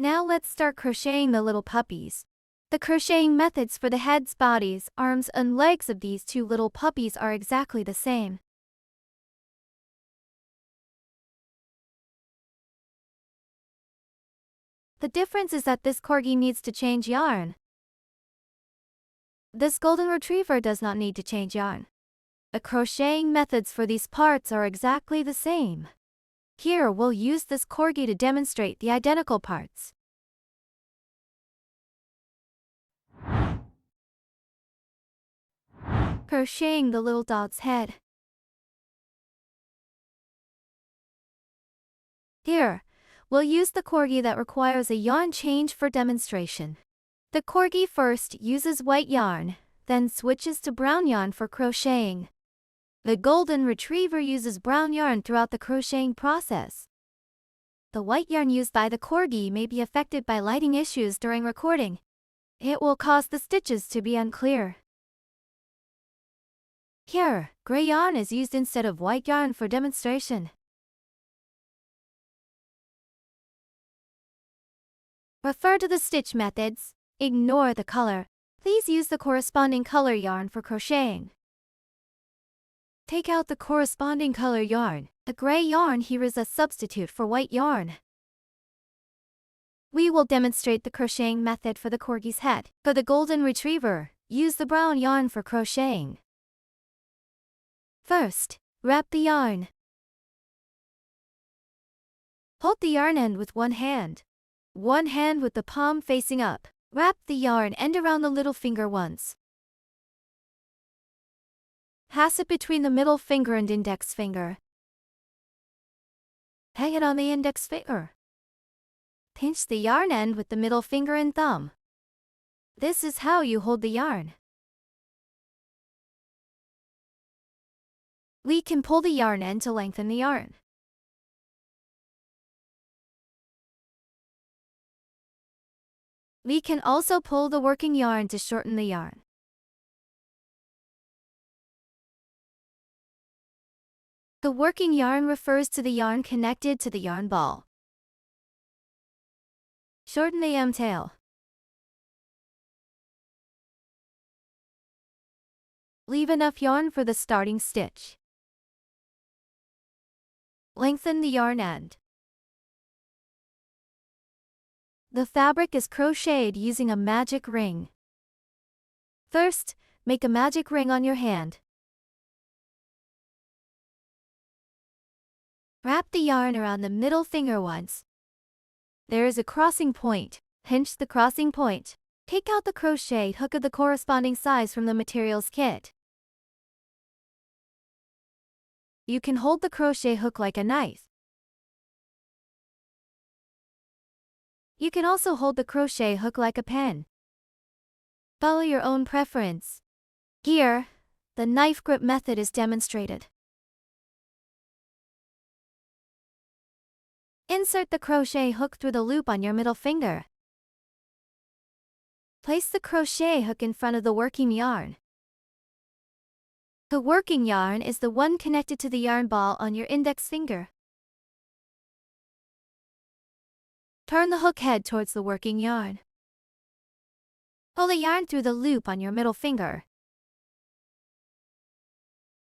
Now let's start crocheting the little puppies. The crocheting methods for the heads, bodies, arms, and legs of these two little puppies are exactly the same. The difference is that this Corgi needs to change yarn. This Golden Retriever does not need to change yarn. The crocheting methods for these parts are exactly the same. Here we'll use this Corgi to demonstrate the identical parts. Crocheting the little dog's head. Here, we'll use the Corgi that requires a yarn change for demonstration. The Corgi first uses white yarn, then switches to brown yarn for crocheting. The Golden Retriever uses brown yarn throughout the crocheting process. The white yarn used by the Corgi may be affected by lighting issues during recording. It will cause the stitches to be unclear. Here, gray yarn is used instead of white yarn for demonstration. Refer to the stitch methods. Ignore the color. Please use the corresponding color yarn for crocheting. Take out the corresponding color yarn. The gray yarn here is a substitute for white yarn. We will demonstrate the crocheting method for the Corgi's head. For the Golden Retriever, use the brown yarn for crocheting. First, wrap the yarn. Hold the yarn end with one hand with the palm facing up. Wrap the yarn end around the little finger once. Pass it between the middle finger and index finger. Hang it on the index finger. Pinch the yarn end with the middle finger and thumb. This is how you hold the yarn. We can pull the yarn end to lengthen the yarn. We can also pull the working yarn to shorten the yarn. The working yarn refers to the yarn connected to the yarn ball. Shorten the M tail. Leave enough yarn for the starting stitch. Lengthen the yarn end. The fabric is crocheted using a magic ring. First, make a magic ring on your hand. Wrap the yarn around the middle finger once. There is a crossing point. Pinch the crossing point. Take out the crochet hook of the corresponding size from the materials kit. You can hold the crochet hook like a knife. You can also hold the crochet hook like a pen. Follow your own preference. Here, the knife grip method is demonstrated. Insert the crochet hook through the loop on your middle finger. Place the crochet hook in front of the working yarn. The working yarn is the one connected to the yarn ball on your index finger. Turn the hook head towards the working yarn. Pull the yarn through the loop on your middle finger.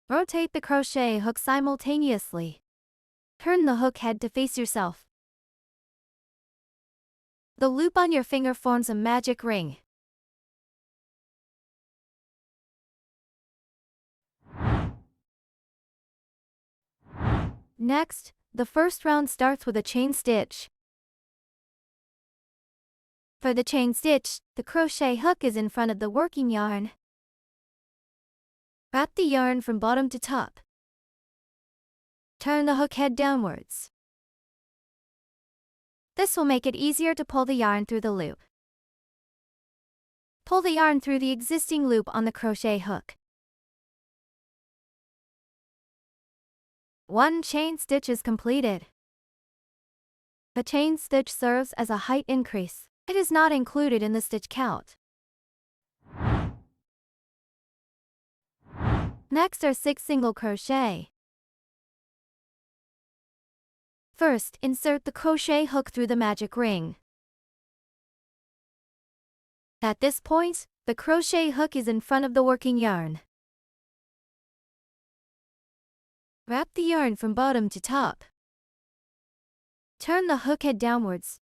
Rotate the crochet hook simultaneously. Turn the hook head to face yourself. The loop on your finger forms a magic ring. Next, the first round starts with a chain stitch. For the chain stitch, the crochet hook is in front of the working yarn. Wrap the yarn from bottom to top. Turn the hook head downwards. This will make it easier to pull the yarn through the loop. Pull the yarn through the existing loop on the crochet hook. One chain stitch is completed. The chain stitch serves as a height increase. It is not included in the stitch count. Next are 6 single crochet. First, insert the crochet hook through the magic ring. At this point, the crochet hook is in front of the working yarn. Wrap the yarn from bottom to top. Turn the hook head downwards.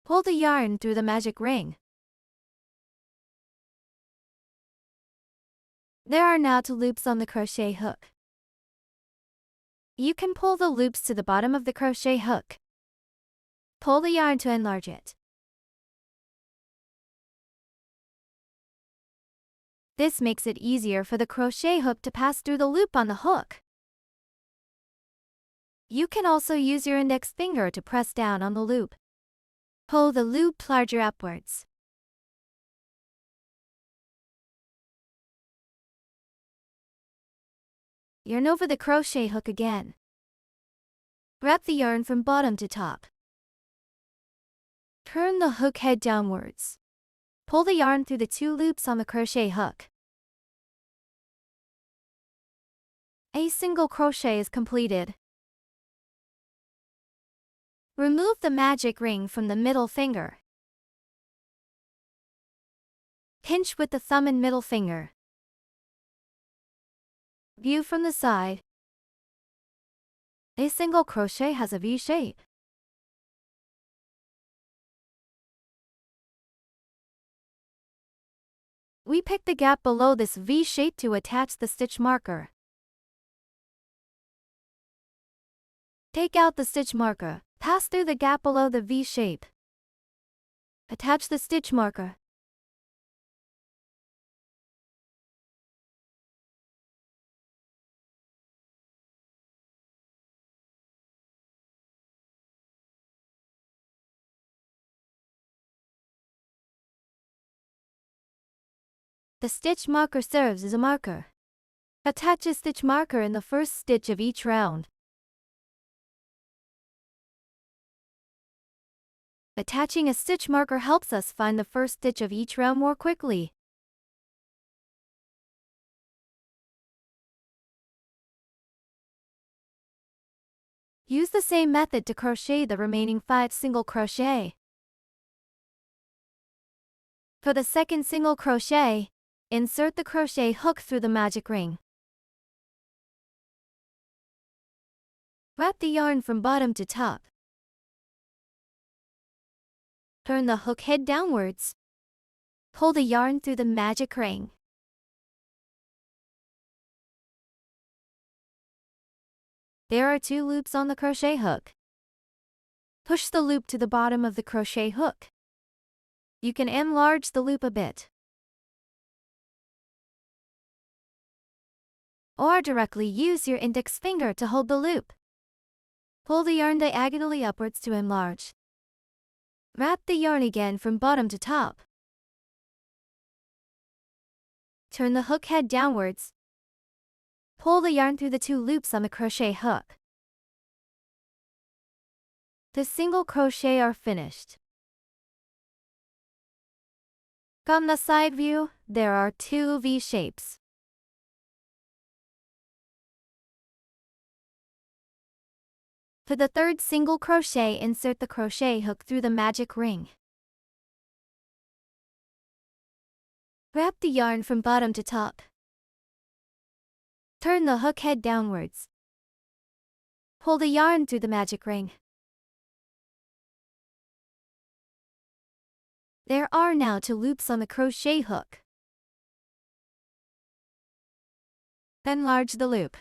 Pull the yarn through the magic ring. There are now 2 loops on the crochet hook. You can pull the loops to the bottom of the crochet hook. Pull the yarn to enlarge it. This makes it easier for the crochet hook to pass through the loop on the hook. You can also use your index finger to press down on the loop. Pull the loop larger upwards. Yarn over the crochet hook again. Wrap the yarn from bottom to top. Turn the hook head downwards. Pull the yarn through the 2 loops on the crochet hook. A single crochet is completed. Remove the magic ring from the middle finger. Pinch with the thumb and middle finger. View from the side. A single crochet has a V shape. We pick the gap below this V shape to attach the stitch marker. Take out the stitch marker, pass through the gap below the V shape. Attach the stitch marker. The stitch marker serves as a marker. Attach a stitch marker in the first stitch of each round. Attaching a stitch marker helps us find the first stitch of each round more quickly. Use the same method to crochet the remaining 5 single crochet. For the second single crochet, insert the crochet hook through the magic ring. Wrap the yarn from bottom to top. Turn the hook head downwards. Pull the yarn through the magic ring. There are 2 loops on the crochet hook. Push the loop to the bottom of the crochet hook. You can enlarge the loop a bit, or directly use your index finger to hold the loop. Pull the yarn diagonally upwards to enlarge. Wrap the yarn again from bottom to top. Turn the hook head downwards. Pull the yarn through the 2 loops on the crochet hook. The single crochet are finished. From the side view, there are 2 V shapes. For the third single crochet, insert the crochet hook through the magic ring. Wrap the yarn from bottom to top. Turn the hook head downwards. Pull the yarn through the magic ring. There are now 2 loops on the crochet hook. Enlarge the loop.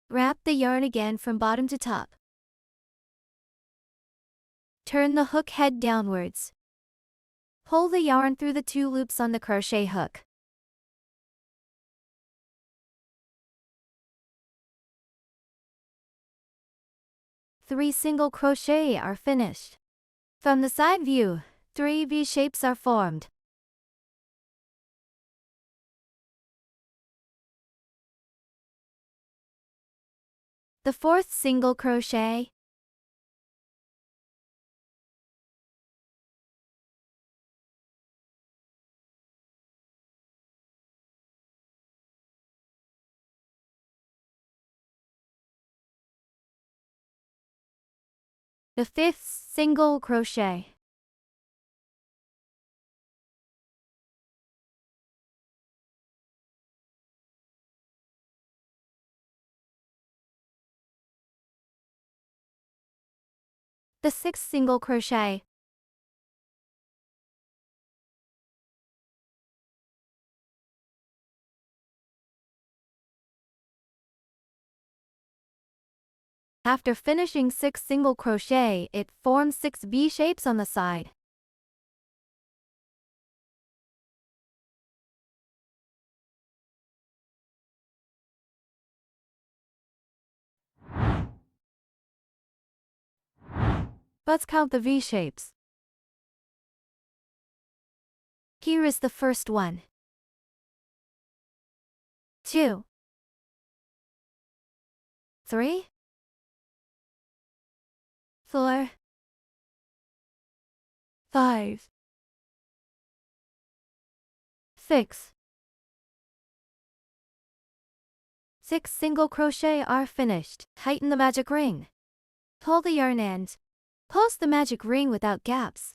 Wrap the yarn again from bottom to top. Turn the hook head downwards. Pull the yarn through the 2 loops on the crochet hook. Three single crochet are finished. From the side view, 3 V shapes are formed. The fourth single crochet. The fifth single crochet. the 6th single crochet. After finishing 6 single crochet, it forms 6 V shapes on the side. Let's count the V shapes. Here is the first one. 2, 3, 4, 5, 6. 6 single crochet are finished. Tighten the magic ring. Pull the yarn end. Post the magic ring without gaps.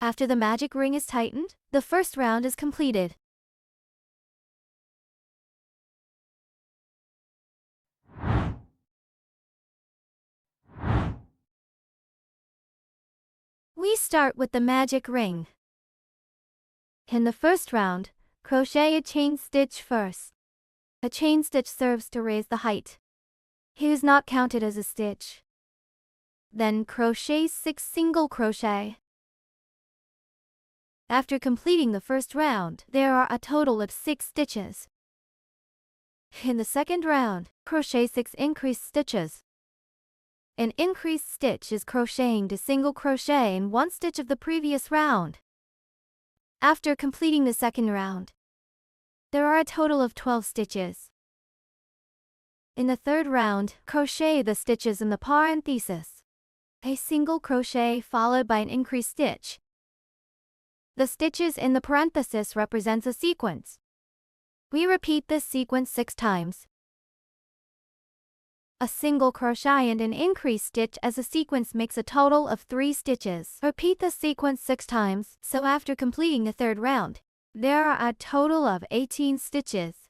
After the magic ring is tightened, the first round is completed. We start with the magic ring. In the first round, crochet a chain stitch first. A chain stitch serves to raise the height. It is not counted as a stitch. Then crochet 6 single crochet. After completing the first round, there are a total of 6 stitches. In the second round, crochet 6 increased stitches. An increased stitch is crocheting to single crochet in 1 stitch of the previous round. After completing the second round, there are a total of 12 stitches. In the third round, crochet the stitches in the parenthesis. A single crochet followed by an increased stitch. The stitches in the parenthesis represents a sequence. We repeat this sequence 6 times. A single crochet and an increased stitch as a sequence makes a total of 3 stitches. Repeat the sequence 6 times, so after completing the third round, there are a total of 18 stitches.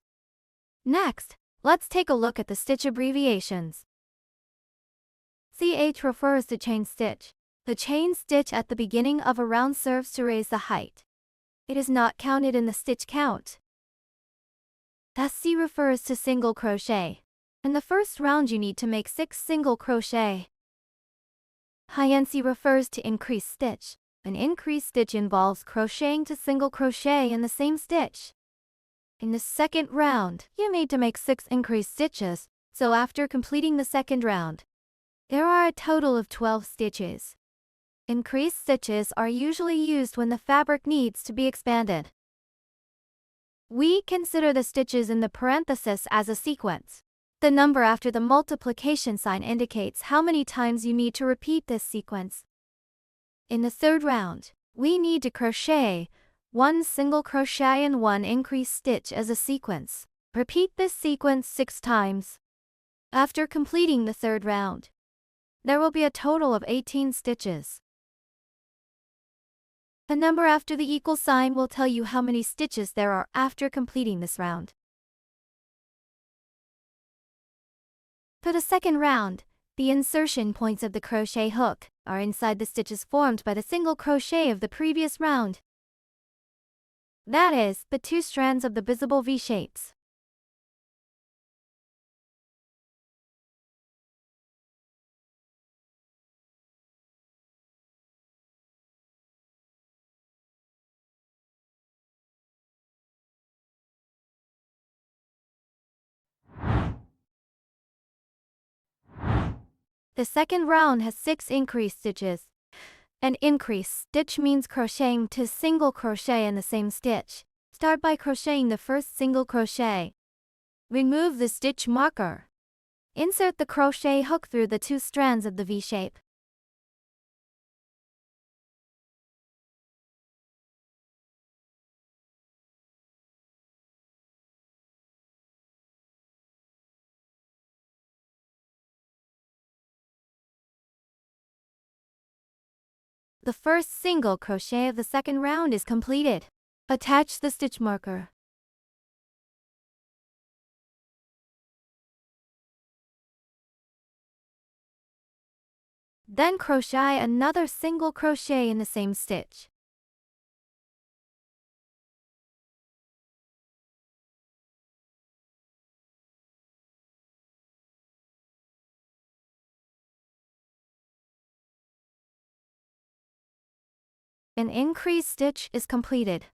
Next, let's take a look at the stitch abbreviations. CH refers to chain stitch. The chain stitch at the beginning of a round serves to raise the height. It is not counted in the stitch count. SC refers to single crochet. In the first round you need to make 6 single crochet. INC refers to increased stitch. An increased stitch involves crocheting to single crochet in the same stitch. In the second round, you need to make 6 increased stitches, so after completing the second round, there are a total of 12 stitches. Increased stitches are usually used when the fabric needs to be expanded. We consider the stitches in the parenthesis as a sequence. The number after the multiplication sign indicates how many times you need to repeat this sequence. In the third round, we need to crochet 1 single crochet and 1 increased stitch as a sequence. Repeat this sequence 6 times. After completing the third round, there will be a total of 18 stitches. The number after the equal sign will tell you how many stitches there are after completing this round. For the second round, the insertion points of the crochet hook are inside the stitches formed by the single crochet of the previous round. That is, the 2 strands of the visible V shapes. The second round has 6 increased stitches. An increased stitch means crocheting to single crochet in the same stitch. Start by crocheting the first single crochet. Remove the stitch marker. Insert the crochet hook through the 2 strands of the V shape. The first single crochet of the second round is completed. Attach the stitch marker. Then crochet another single crochet in the same stitch. An increased stitch is completed.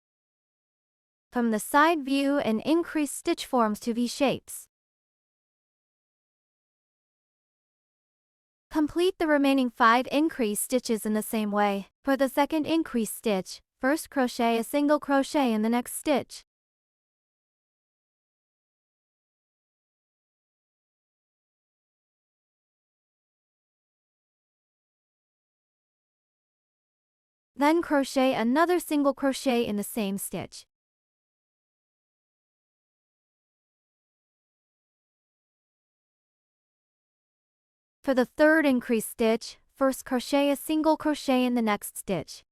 From the side view, an increased stitch forms two V shapes. Complete the remaining 5 increased stitches in the same way. For the second increased stitch, first crochet a single crochet in the next stitch. Then crochet another single crochet in the same stitch. For the third increased stitch, first crochet a single crochet in the next stitch.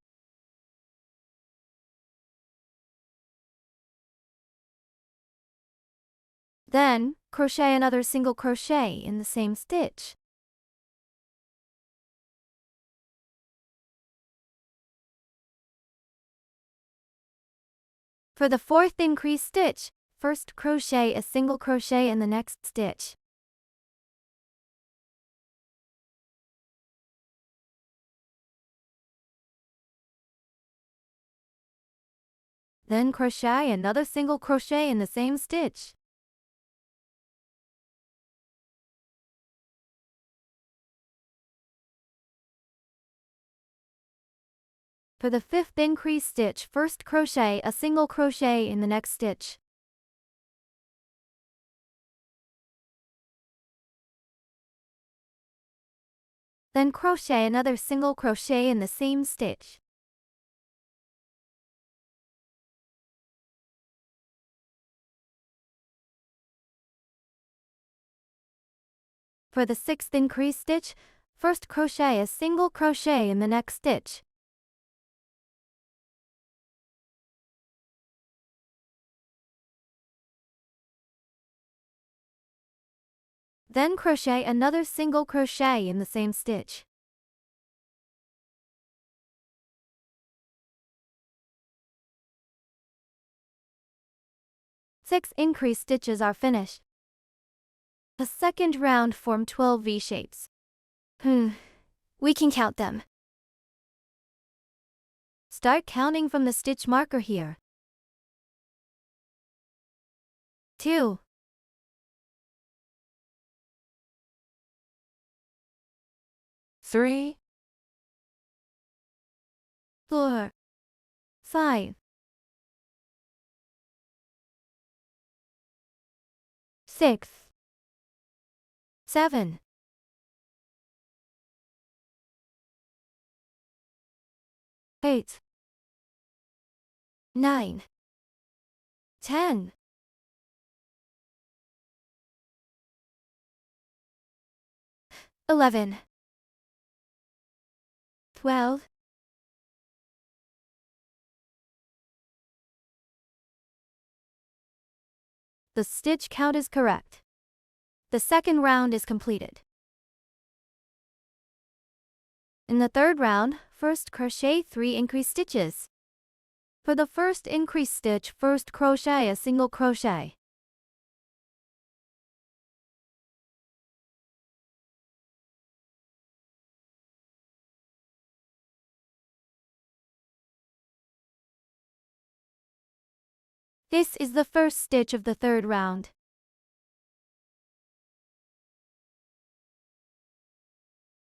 Then, crochet another single crochet in the same stitch. For the fourth increased stitch, first crochet a single crochet in the next stitch. Then crochet another single crochet in the same stitch. For the fifth increased stitch, first crochet a single crochet in the next stitch. Then crochet another single crochet in the same stitch. For the sixth increased stitch, first crochet a single crochet in the next stitch. Then crochet another single crochet in the same stitch. Six increased stitches are finished. The second round formed 12 V-shapes. We can count them. Start counting from the stitch marker here. 2, 3, 4, 5, 6, 7, 8, 9, 10, 11, 12, 'The stitch count is correct. The second round is completed. In the third round, first crochet 3 increased stitches. For the first increased stitch, first crochet a single crochet. This is the first stitch of the third round.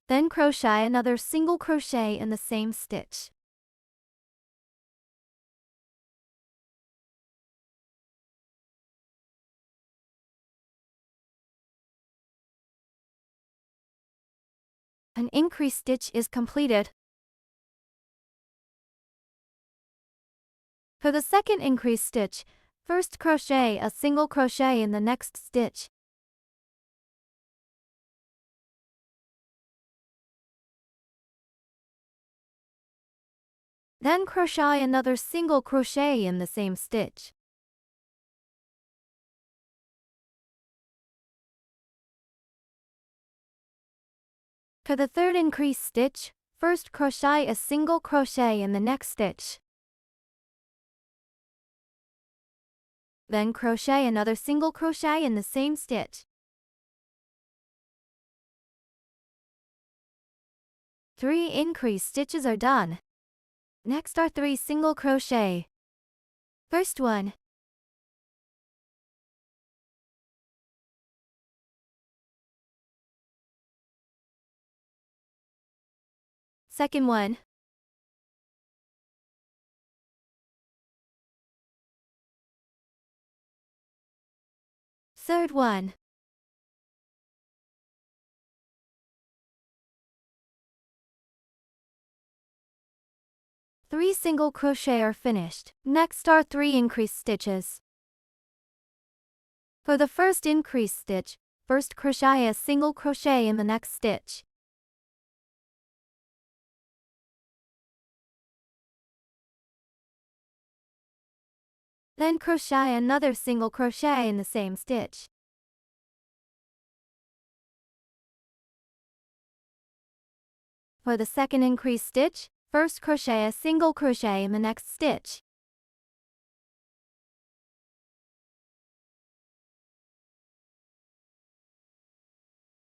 Then crochet another single crochet in the same stitch. An increased stitch is completed. For the second increased stitch, first crochet a single crochet in the next stitch. Then crochet another single crochet in the same stitch. For the third increase stitch, first crochet a single crochet in the next stitch. Then crochet another single crochet in the same stitch. 3 increase stitches are done. Next are 3 single crochet. First one. Second one. Third one. Three single crochet are finished. Next are 3 increase stitches. For the first increase stitch, first crochet a single crochet in the next stitch. Then crochet another single crochet in the same stitch. For the second increase stitch, first crochet a single crochet in the next stitch.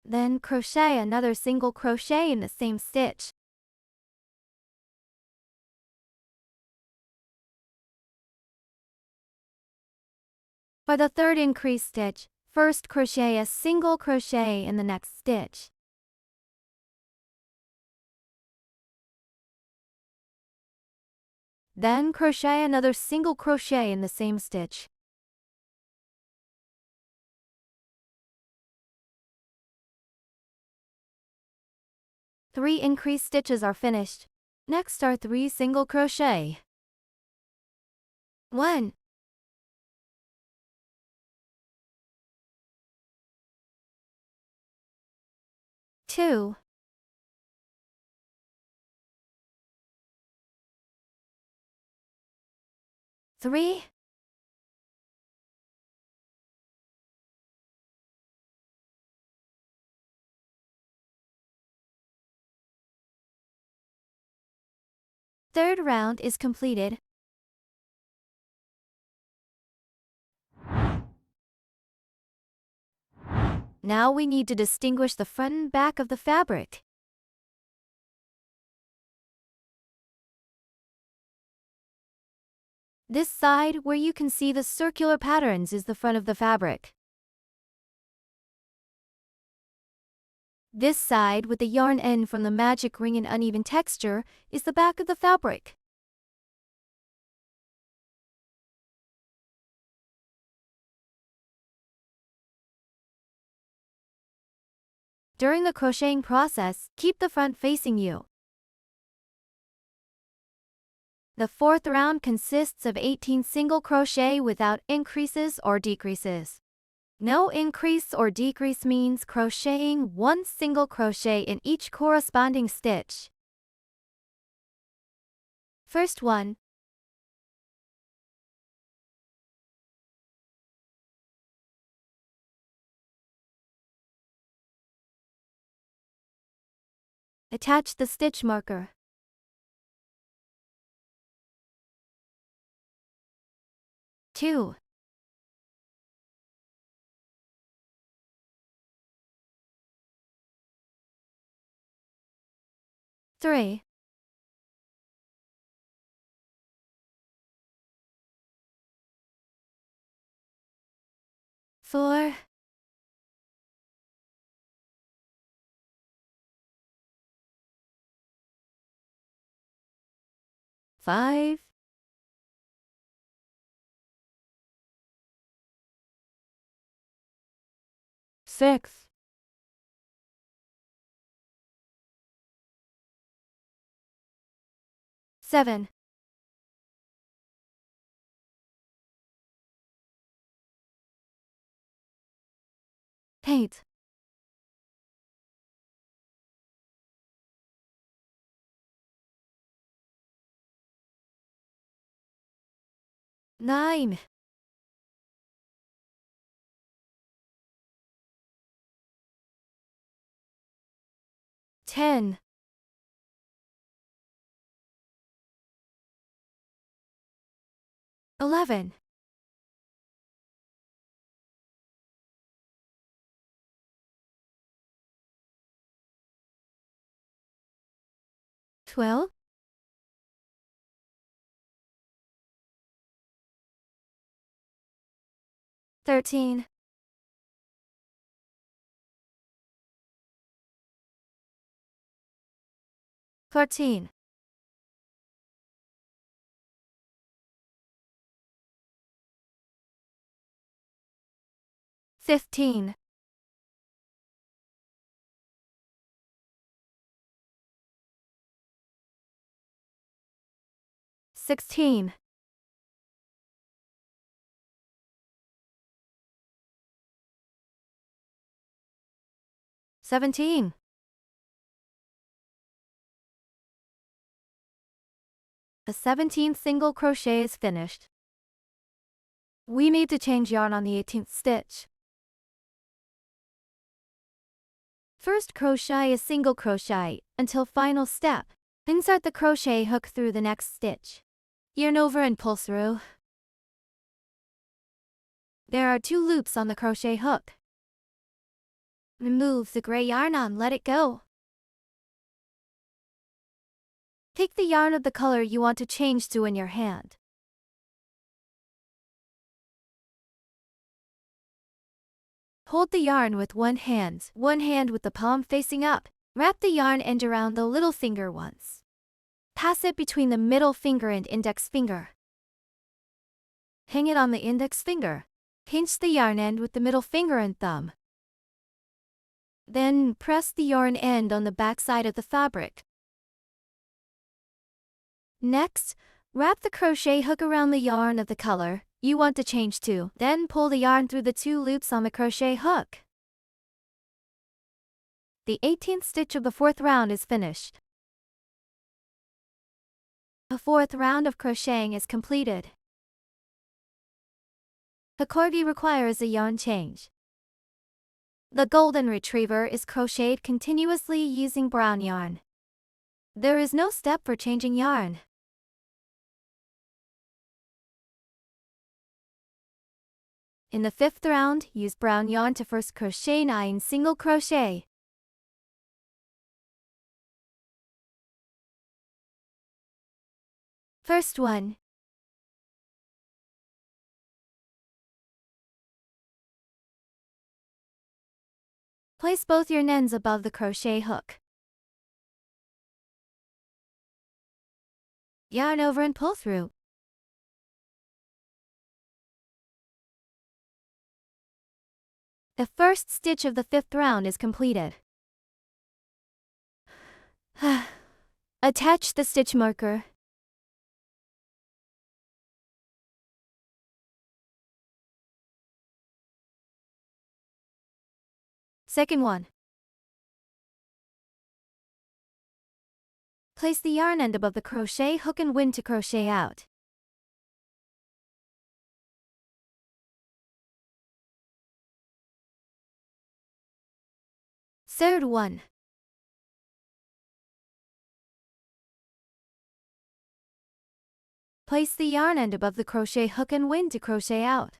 Then crochet another single crochet in the same stitch. For the third increase stitch, first crochet a single crochet in the next stitch. Then crochet another single crochet in the same stitch. Three increase stitches are finished. Next are 3 single crochet. 1, 2, 3, 3rd round is completed. Now we need to distinguish the front and back of the fabric. This side, where you can see the circular patterns, is the front of the fabric. This side, with the yarn end from the magic ring and uneven texture, is the back of the fabric. During the crocheting process, keep the front facing you. The 4th round consists of 18 single crochet without increases or decreases. No increase or decrease means crocheting 1 single crochet in each corresponding stitch. First one. Attach the stitch marker. 2, 3, 4, 5, 6, 7, 8, 9, 10, 11, 12, 13, 14, 15, 16, 17, 17th single crochet is finished. We need to change yarn on the 18th stitch. First crochet a single crochet until final step. Insert the crochet hook through the next stitch. Yarn over and pull through. There are 2 loops on the crochet hook. Remove the gray yarn and let it go. Take the yarn of the color you want to change to in your hand. Hold the yarn with one hand with the palm facing up. Wrap the yarn end around the little finger once. Pass it between the middle finger and index finger. Hang it on the index finger. Pinch the yarn end with the middle finger and thumb. Then press the yarn end on the back side of the fabric. Next, wrap the crochet hook around the yarn of the color you want to change to. Then pull the yarn through the 2 loops on the crochet hook. The 18th stitch of the 4th round is finished. The 4th round of crocheting is completed. The Corgi requires a yarn change. The Golden Retriever is crocheted continuously using brown yarn. There is no step for changing yarn. In the 5th round, use brown yarn to first crochet 9 single crochet. First one. Place both yarn ends above the crochet hook. Yarn over and pull through. The first stitch of the 5th round is completed. Attach the stitch marker. Second one. Place the yarn end above the crochet hook and wind to crochet out. Third one. Place the yarn end above the crochet hook and wind to crochet out.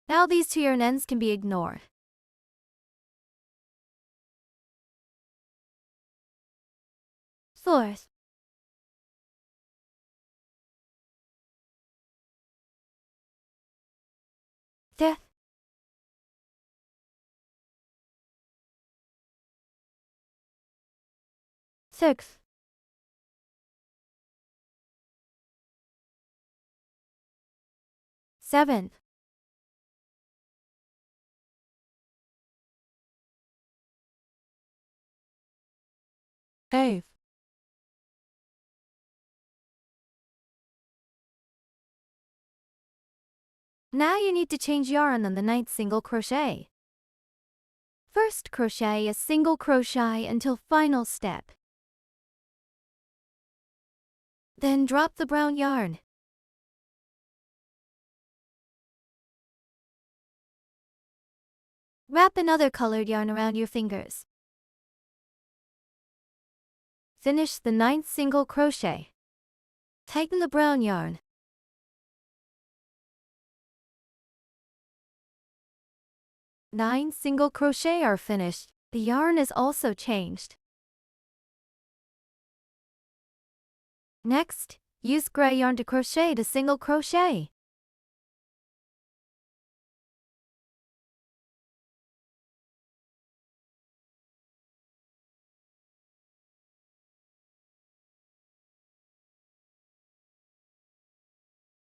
Now these 2 yarn ends can be ignored. Fourth. Fifth. Sixth. Seventh. Eighth. Now you need to change yarn on the 9th single crochet. First crochet a single crochet until final step. Then drop the brown yarn. Wrap another colored yarn around your fingers. Finish the 9th single crochet. Tighten the brown yarn. Nine single crochet are finished. The yarn is also changed. Next, use gray yarn to crochet the single crochet.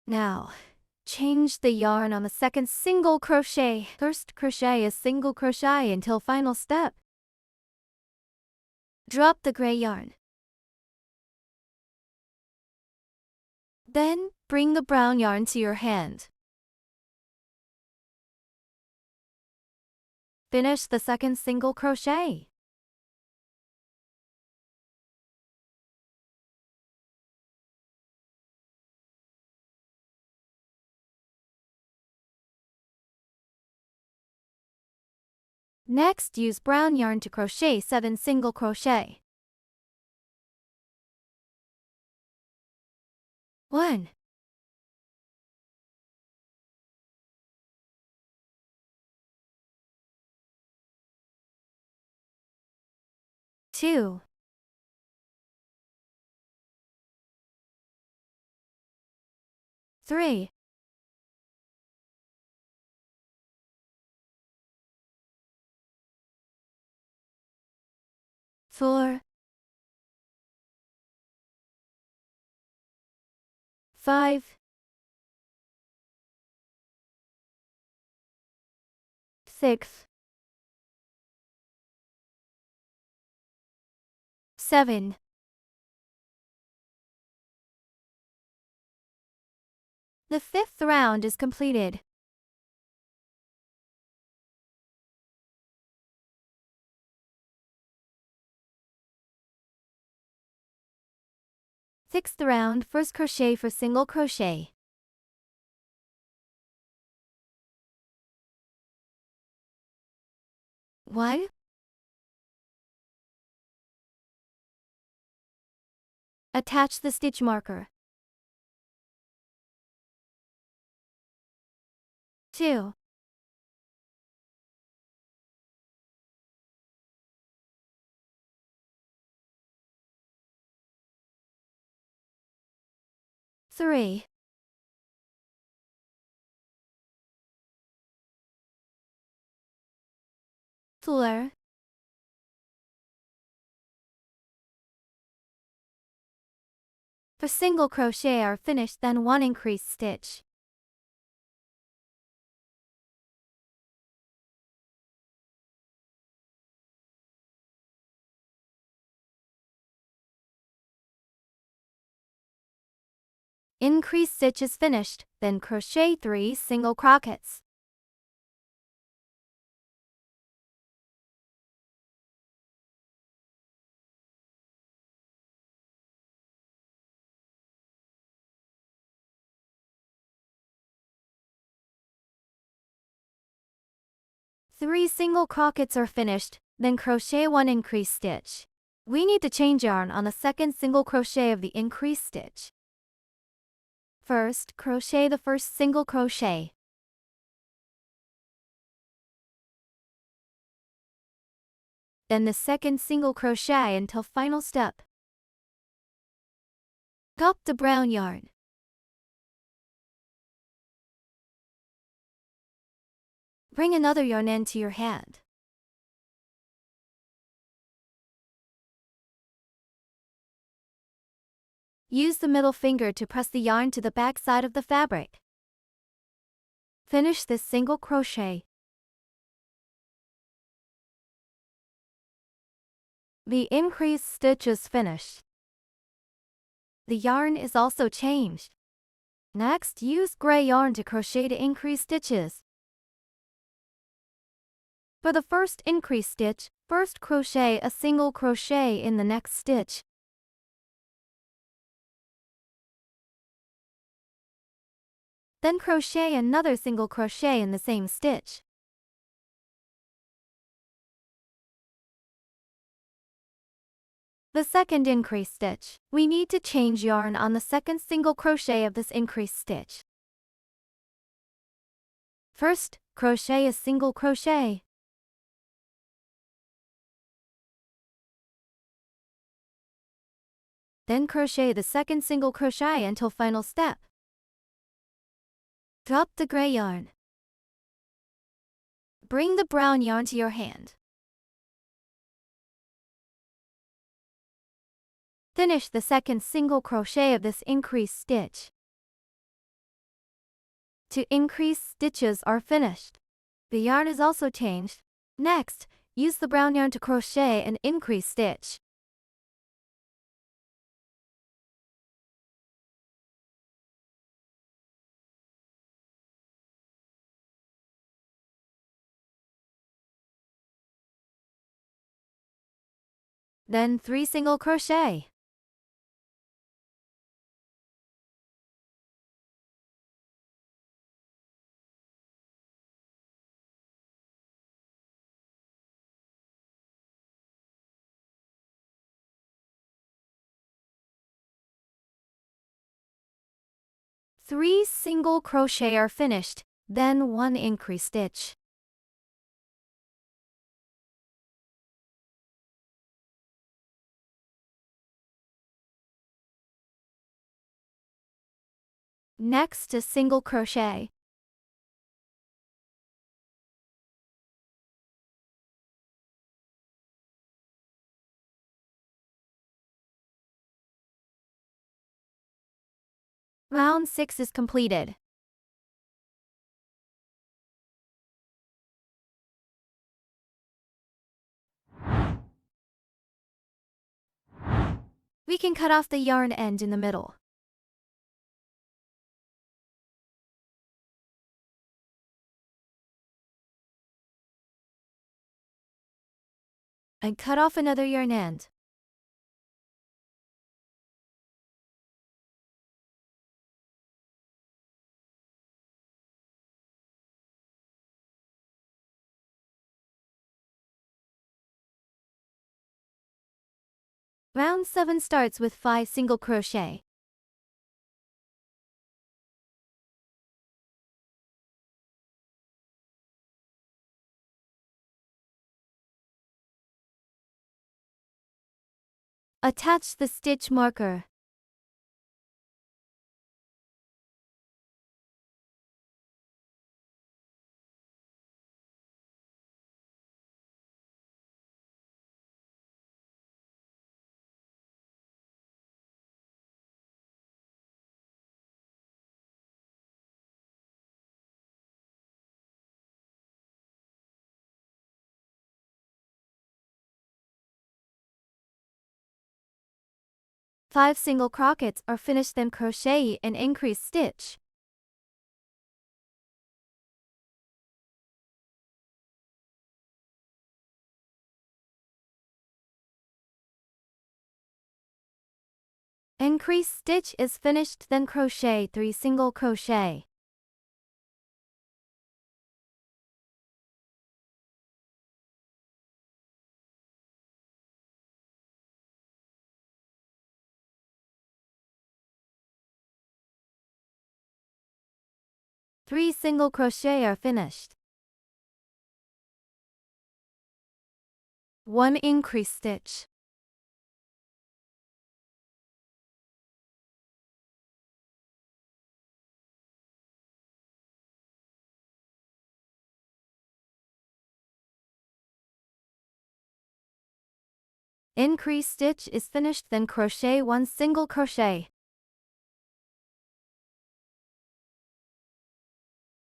Now, change the yarn on the second single crochet. First crochet a single crochet until final step. Drop the gray yarn. Then, bring the brown yarn to your hand. Finish the second single crochet. Next, use brown yarn to crochet 7 single crochet. 1, 2, 3, 4, 5, 6, 7. The 5th round is completed. Sixth round, first crochet for single crochet. One. Attach the stitch marker. 2, 3, 4, 4 single crochet are finished, then 1 increased stitch. Increased stitch is finished, then crochet 3 single crochets. Three single crochets are finished, then crochet 1 increased stitch. We need to change yarn on the second single crochet of the increased stitch. First, crochet the first single crochet. Then the second single crochet until final step. Drop the brown yarn. Bring another yarn end to your hand. Use the middle finger to press the yarn to the back side of the fabric. Finish this single crochet. The increased stitch is finished. The yarn is also changed. Next, use gray yarn to crochet to increase stitches. For the first increase stitch, first crochet a single crochet in the next stitch. Then crochet another single crochet in the same stitch. The second increase stitch, we need to change yarn on the second single crochet of this increase stitch. First, crochet a single crochet. Then crochet the second single crochet until final step. Drop the gray yarn. Bring the brown yarn to your hand. Finish the second single crochet of this increase stitch. Two increase stitches are finished. The yarn is also changed. Next, use the brown yarn to crochet an increase stitch. Then 3 single crochet. Three single crochet are finished, then 1 increase stitch. Next a single crochet. Round 6 is completed. We can cut off the yarn end in the middle. And cut off another yarn end. Round 7 starts with 5 single crochet. Attach the stitch marker. Five single crochets are finished, then crochet an increase stitch. Increase stitch is finished, then crochet 3 single crochet. Three single crochet are finished. 1 increase stitch. Increase stitch is finished, then crochet 1 single crochet.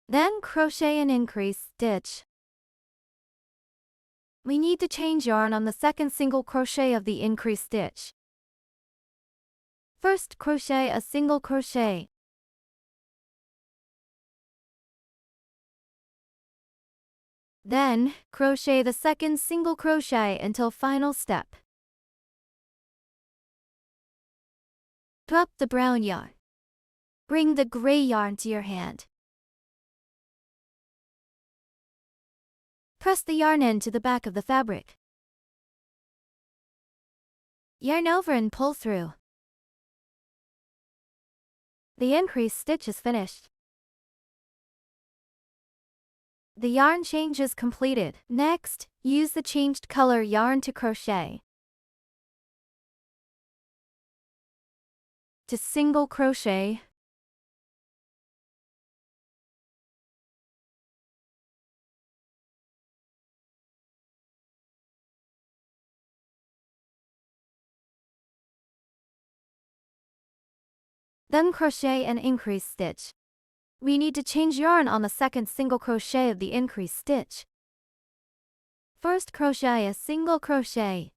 Then crochet an increase stitch. We need to change yarn on the second single crochet of the increase stitch. First crochet a single crochet. Then, crochet the second single crochet until final step. Drop the brown yarn. Bring the gray yarn to your hand. Press the yarn end to the back of the fabric. Yarn over and pull through. The increased stitch is finished. The yarn change is completed. Next, use the changed color yarn to crochet. To single crochet. Then crochet an increased stitch. We need to change yarn on the second single crochet of the increased stitch. First crochet a single crochet.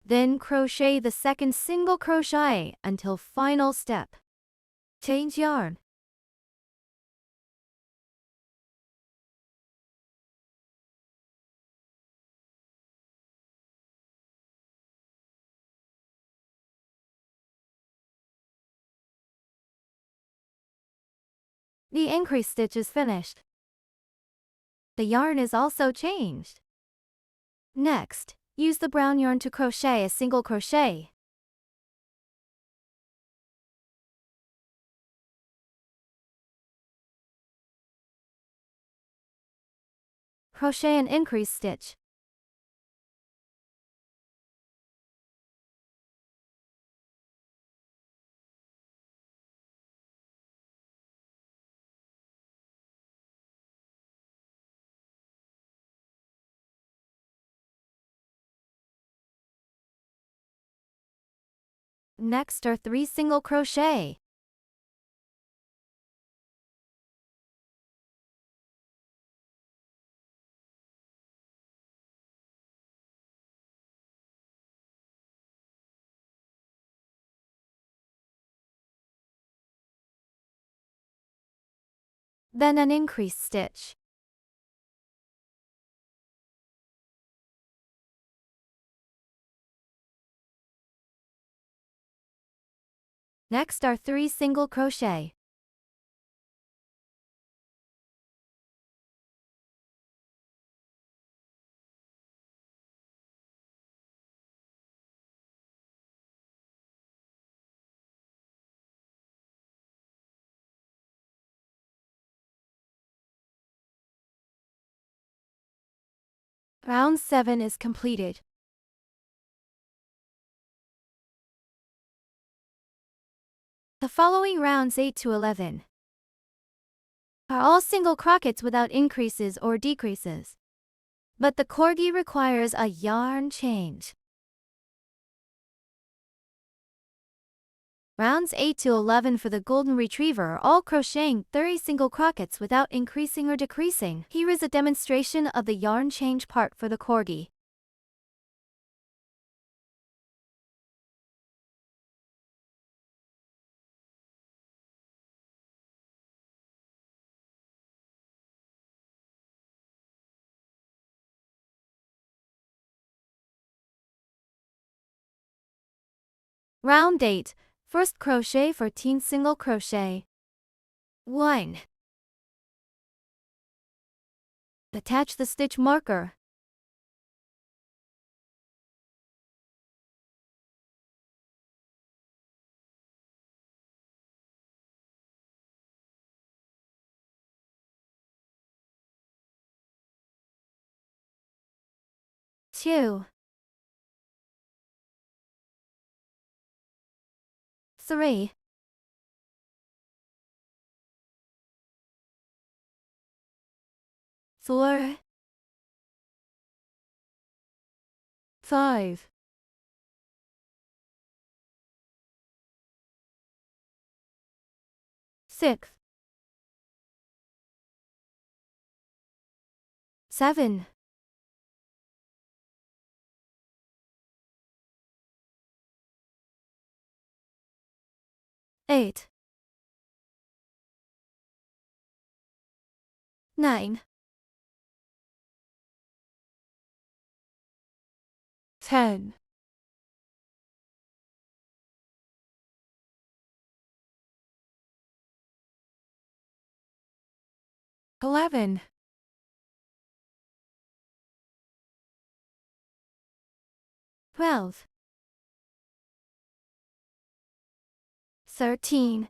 Then crochet the second single crochet until final step. Change yarn. The increased stitch is finished. The yarn is also changed. Next, use the brown yarn to crochet a single crochet. Crochet an increased stitch. Next are 3 single crochet. Then an increased stitch. Next are 3 single crochet. Round 7 is completed. The following rounds 8 to 11 are all single crochets without increases or decreases. But the Corgi requires a yarn change. Rounds 8 to 11 for the Golden Retriever are all crocheting 30 single crochets without increasing or decreasing. Here is a demonstration of the yarn change part for the Corgi. Round 8. First crochet 14 single crochet. 1. Attach the stitch marker. Two. 3. 4. 5. 6. 7. 8. 9, 10, 11, 12, 13,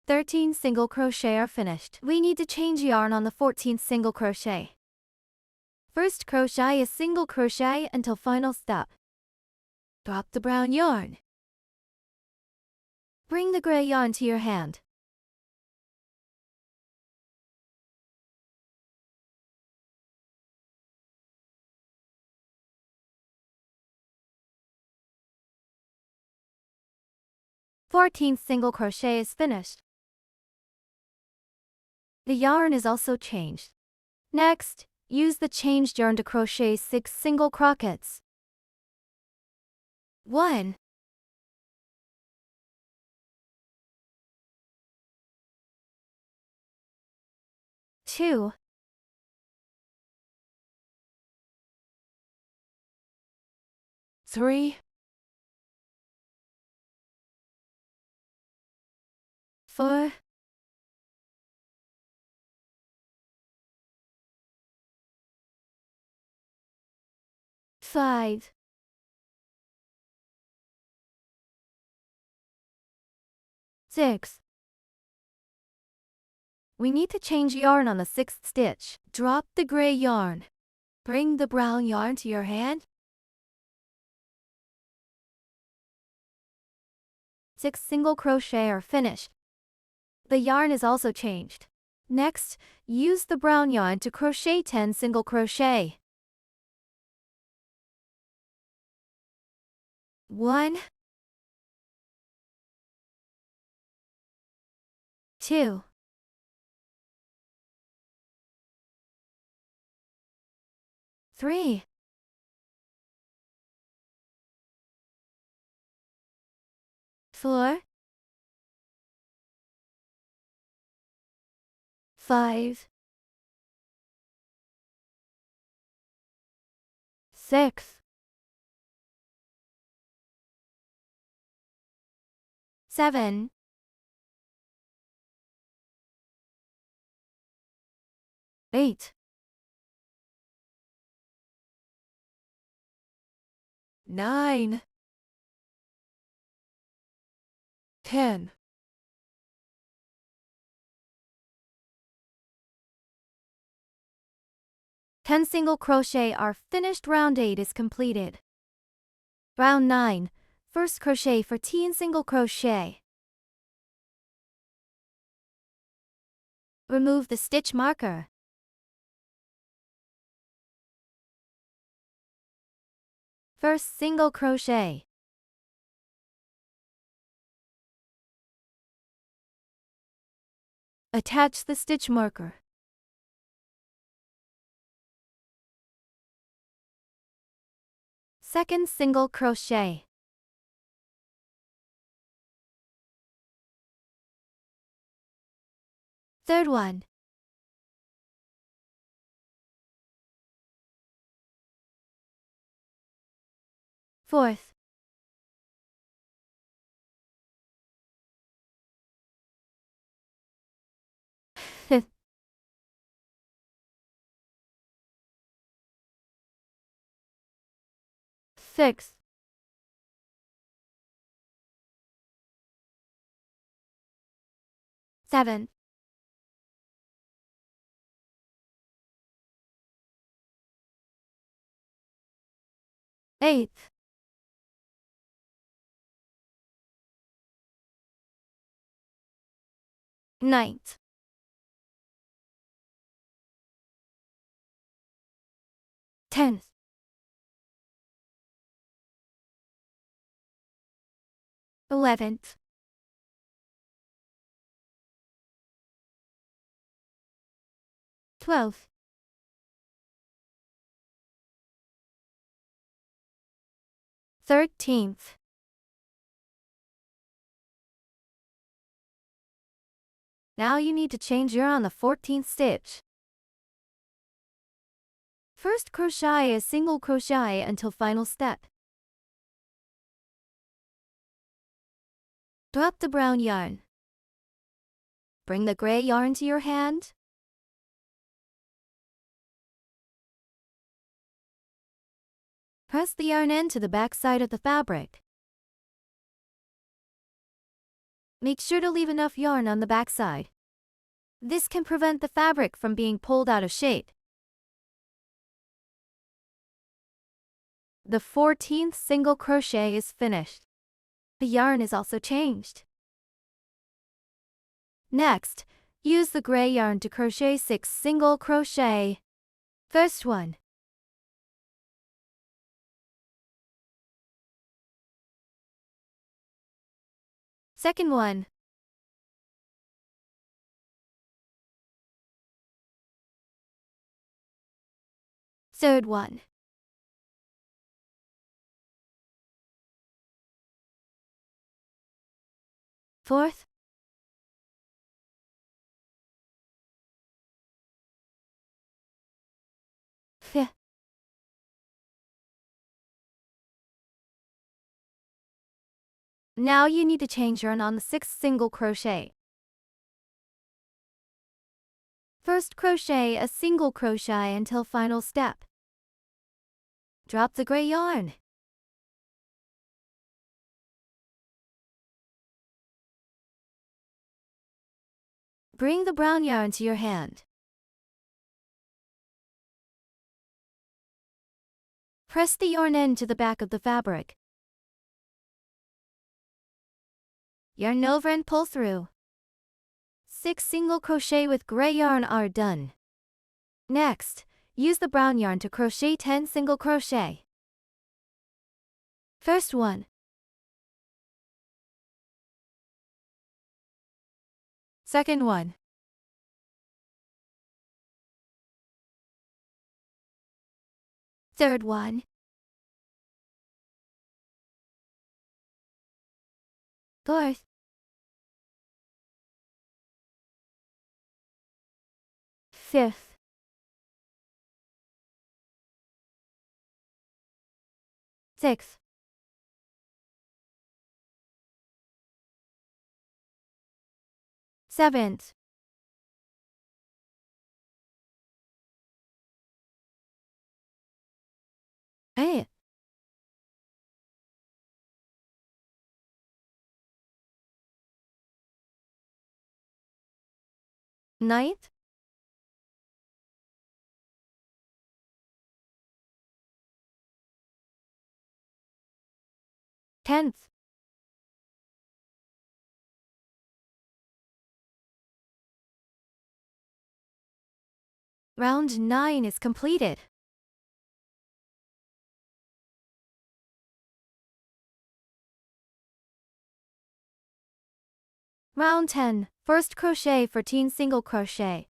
13 single crochet are finished. We need to change yarn on the 14th single crochet. First crochet a single crochet until final step. Drop the brown yarn. Bring the gray yarn to your hand. Fourteenth single crochet is finished. The yarn is also changed. Next, use the changed yarn to crochet 6 single crochets. 1, 2, 3, 4, 5, 6. We need to change yarn on the 6th stitch. Drop the gray yarn. Bring the brown yarn to your hand. 6 single crochet are finished. The yarn is also changed. Next, use the brown yarn to crochet 10 single crochet. 1, 2, 3, 4, 5, 6, 7, 8, 9, 10, 10 single crochet are finished. Round 8 is completed. Round 9, first crochet 14 single crochet. Remove the stitch marker. First single crochet. Attach the stitch marker. Second single crochet. Third one. Fourth. Fifth. Sixth. Seventh. Eighth. Ninth. 10th. 11th. 12th. 13th. Now you need to change yarn on the 14th stitch. First crochet a single crochet until final step. Drop the brown yarn. Bring the gray yarn to your hand. Press the yarn end to the back side of the fabric. Make sure to leave enough yarn on the back side. This can prevent the fabric from being pulled out of shape. The 14th single crochet is finished. The yarn is also changed. Next, use the gray yarn to crochet 6 single crochet. First one. Second one. Third one. Fourth. Fifth. Now you need to change yarn on the 6th single crochet. First crochet a single crochet until final step. Drop the gray yarn. Bring the brown yarn to your hand. Press the yarn end to the back of the fabric. Yarn over and pull through. 6 single crochet with gray yarn are done. Next, use the brown yarn to crochet 10 single crochet. First one. Second one. Third one. Fourth. Fifth. Sixth. Seventh. Eighth. Ninth. 10th. Round 9 is completed. Round 10, first crochet 14 single crochet.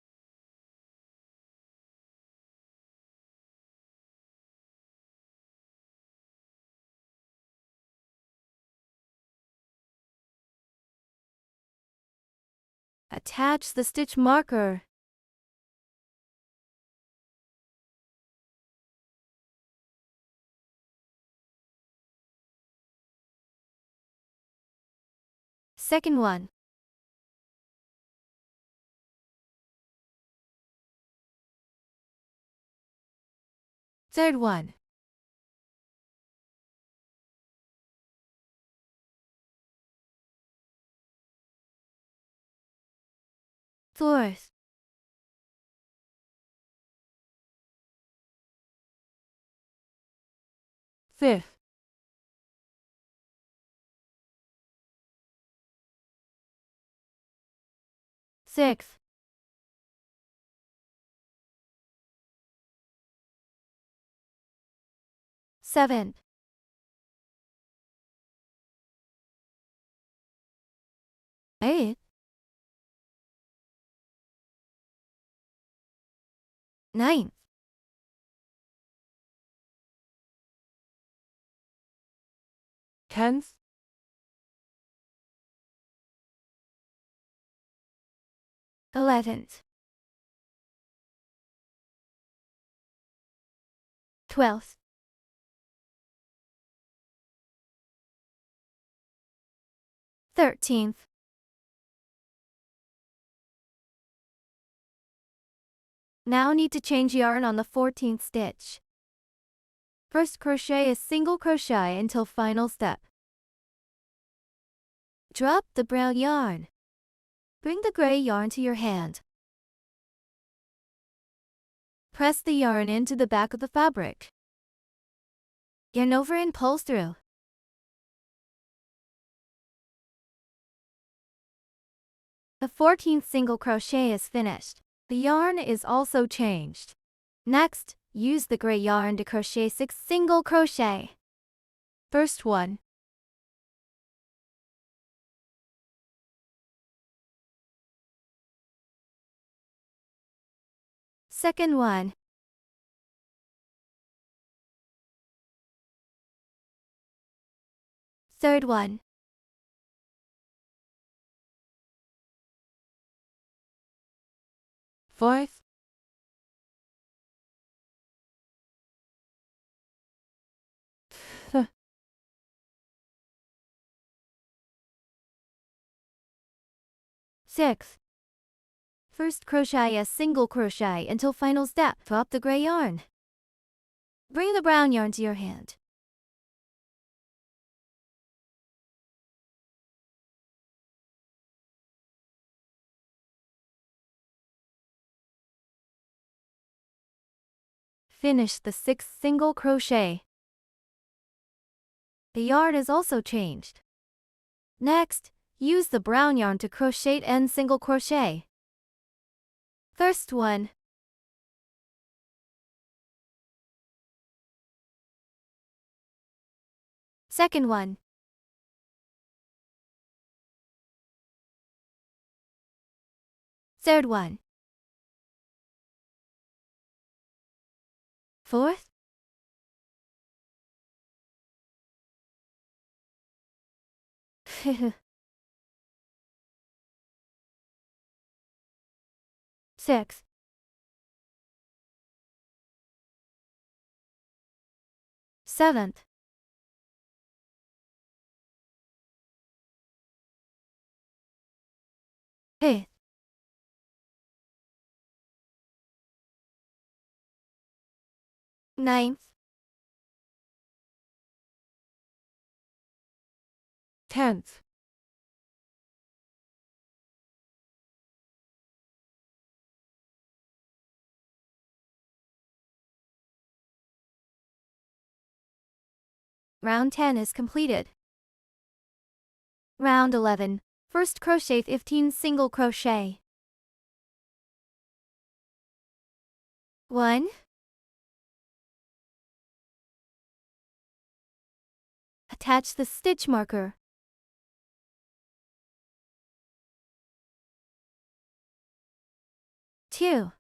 Attach the stitch marker. Second one. Third one. Fourth. Fifth. Sixth. Seventh. Eighth. Ninth. 10th. 11th, 12th, 13th, 'Now need to change yarn on the 14th stitch. First crochet a single crochet until final step. Drop the brown yarn. Bring the gray yarn to your hand. Press the yarn into the back of the fabric. Yarn over and pulse through. The 14th single crochet is finished. The yarn is also changed. Next, use the gray yarn to crochet 6 single crochet. First one. Second one. Third one. Fourth. Sixth. First crochet a single crochet until final step. Drop the gray yarn. Bring the brown yarn to your hand. Finish the 6th single crochet. The yarn is also changed. Next, use the brown yarn to crochet end single crochet. First one. Second one. Third one. Fourth. Sixth. Seventh. Eighth. Ninth. 10th. 10 is completed. Round 11. First crochet 15 single crochet. 1. Attach the stitch marker. 2.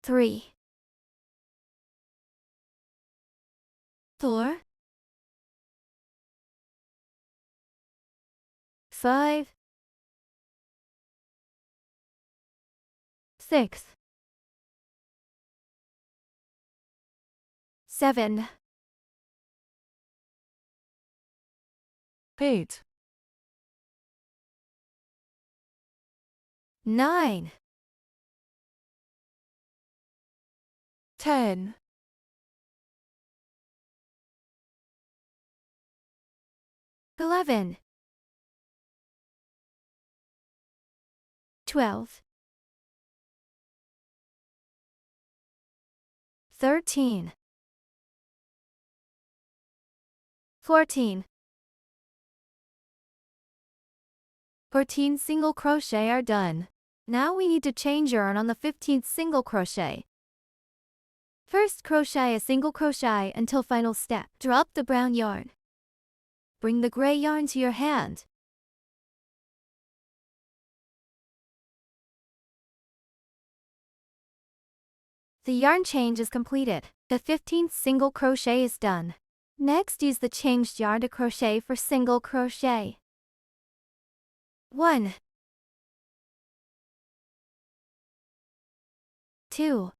3. 4. 5. 6. 7. 8. 9. 10. 11. 12. 13. 14. 14 single crochet are done. Now we need to change yarn on the 15th single crochet. First crochet a single crochet until final step. Drop the brown yarn. Bring the gray yarn to your hand. The yarn change is completed. The 15th single crochet is done. Next, use the changed yarn to crochet for single crochet. 1, 2,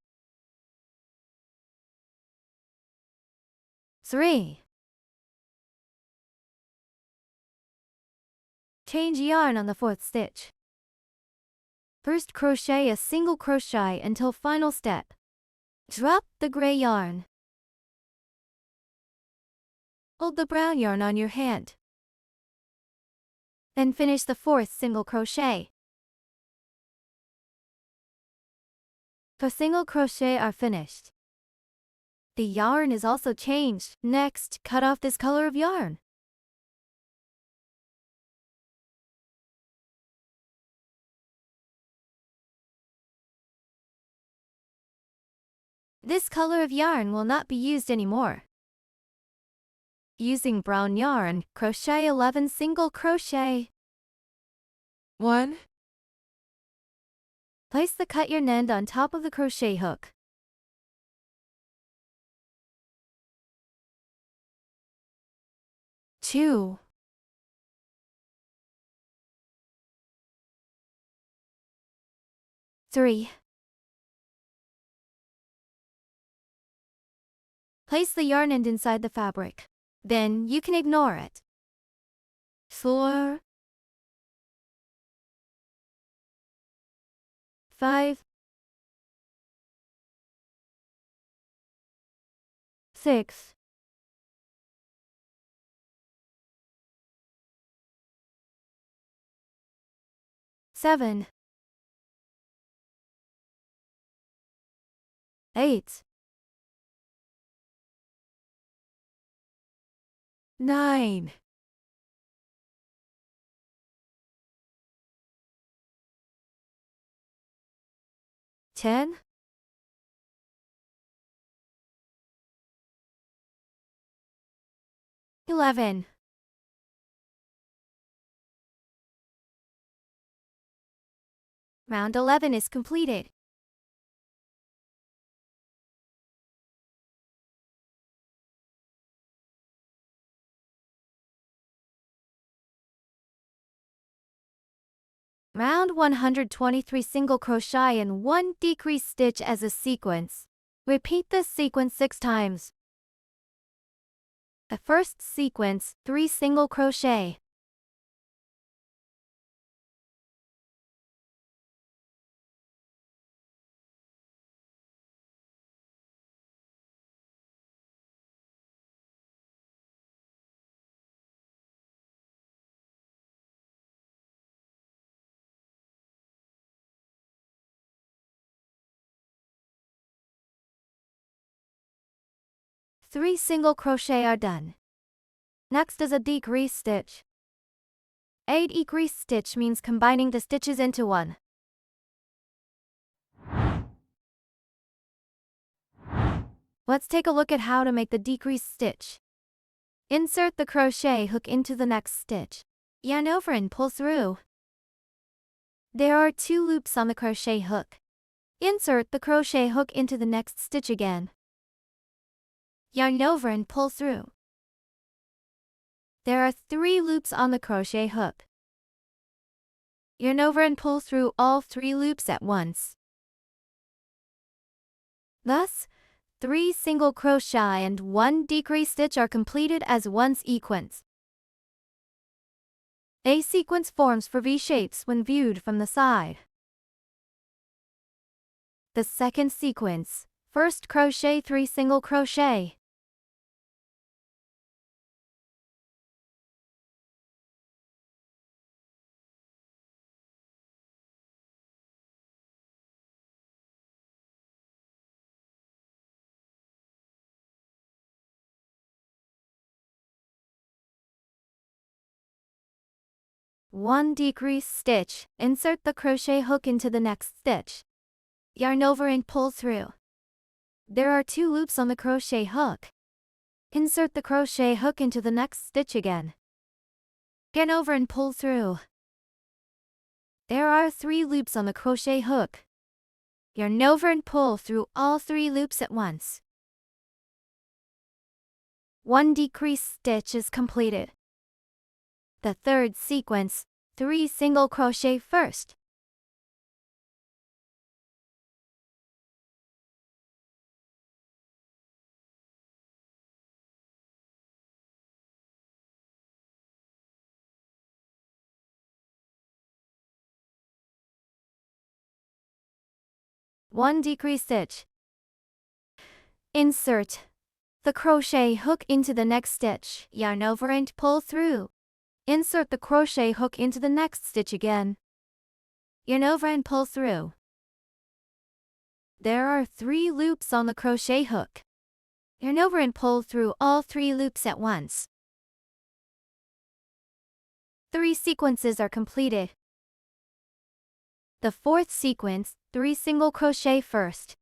3. Change yarn on the 4th stitch. First, crochet a single crochet until final step. Drop the gray yarn. Hold the brown yarn on your hand. Then finish the 4th single crochet. The single crochet are finished. The yarn is also changed. Next, cut off this color of yarn. This color of yarn will not be used anymore. Using brown yarn, crochet 11 single crochet. 1, Place the cut yarn end on top of the crochet hook. 2, 3. Place the yarn end inside the fabric. Then you can ignore it. 4, 5, 6, 7, 8, 9, 10, 11. Round 11 is completed. Round 123 single crochet and 1 decrease stitch as a sequence. Repeat this sequence 6 times. The first sequence, 3 single crochet. Three single crochet are done. Next is a decrease stitch. A decrease stitch means combining the stitches into one. Let's take a look at how to make the decrease stitch. Insert the crochet hook into the next stitch. Yarn over and pull through. There are 2 loops on the crochet hook. Insert the crochet hook into the next stitch again. Yarn over and pull through. There are 3 loops on the crochet hook. Yarn over and pull through all 3 loops at once. Thus, 3 single crochet and 1 decrease stitch are completed as one sequence. A sequence forms for V shapes when viewed from the side. The second sequence, first crochet 3 single crochet. One decrease stitch, insert the crochet hook into the next stitch. Yarn over and pull through. There are 2 loops on the crochet hook. Insert the crochet hook into the next stitch again. Yarn over and pull through. There are 3 loops on the crochet hook. Yarn over and pull through all 3 loops at once. 1 decrease stitch is completed. The third sequence, 3 single crochet first. One decrease stitch. Insert the crochet hook into the next stitch, yarn over and pull through. Insert the crochet hook into the next stitch again. Yarn over and pull through. There are 3 loops on the crochet hook. Yarn over and pull through all 3 loops at once. 3 sequences are completed. The fourth sequence, 3 single crochet first.